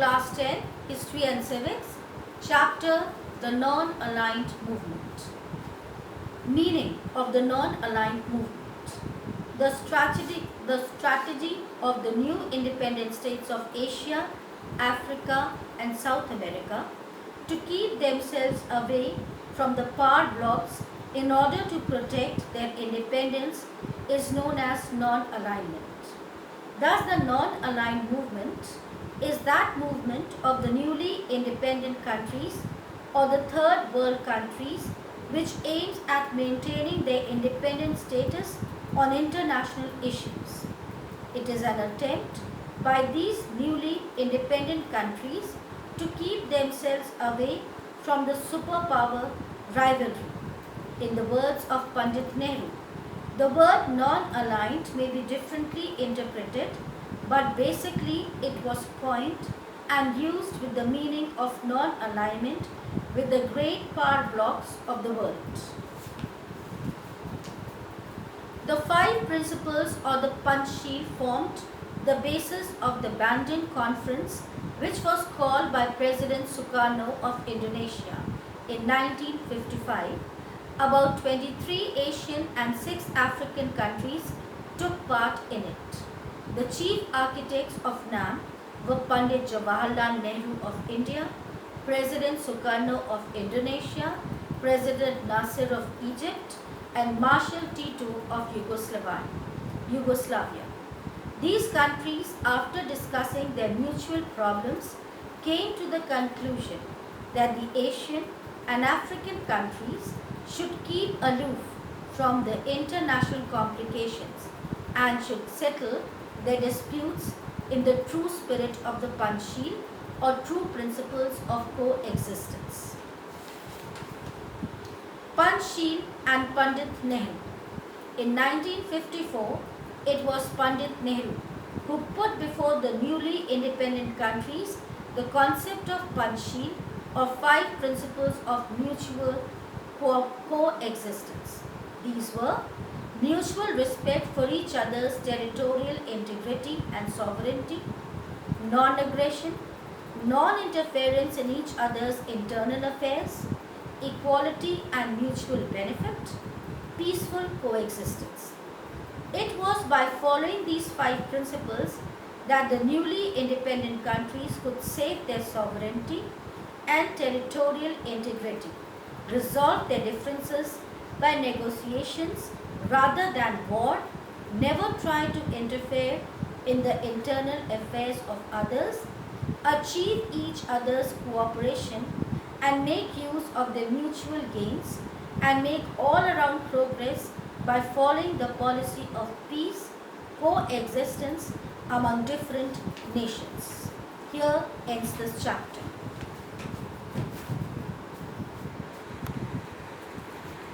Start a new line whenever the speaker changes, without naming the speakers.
Class 10, History and Civics, Chapter The Non-Aligned Movement. Meaning of the non-aligned movement. The strategy of the new independent states of Asia, Africa and South America to keep themselves away from the power blocks in order to protect their independence is known as non-alignment. Thus, the non-aligned movement is that movement of the newly independent countries or the third world countries which aims at maintaining their independent status on international issues. It is an attempt by these newly independent countries to keep themselves away from the superpower rivalry. In the words of Pandit Nehru, the word non-aligned may be differently interpreted, but basically it was coined and used with the meaning of non-alignment with the great power blocks of the world. The five principles or the Panchsheel formed the basis of the Bandung Conference, which was called by President Sukarno of Indonesia in 1955. About 23 Asian and 6 African countries took part in it. The chief architects of NAM were Pandit Jawaharlal Nehru of India, President Sukarno of Indonesia, President Nasser of Egypt, and Marshal Tito of Yugoslavia. These countries, after discussing their mutual problems, came to the conclusion that the Asian and African countries should keep aloof from the international complications and should settle their disputes in the true spirit of the Panchsheel or true principles of coexistence. Panchsheel and Pandit Nehru. In 1954, it was Pandit Nehru who put before the newly independent countries the concept of Panchsheel or 5 principles of mutual coexistence. These were mutual respect for each other's territorial integrity and sovereignty, non-aggression, non-interference in each other's internal affairs, equality and mutual benefit, peaceful coexistence. It was by following these 5 principles that the newly independent countries could save their sovereignty and territorial integrity, resolve their differences by negotiations rather than war, never try to interfere in the internal affairs of others, achieve each other's cooperation and make use of their mutual gains and make all-around progress by following the policy of peace, coexistence among different nations. Here ends this chapter.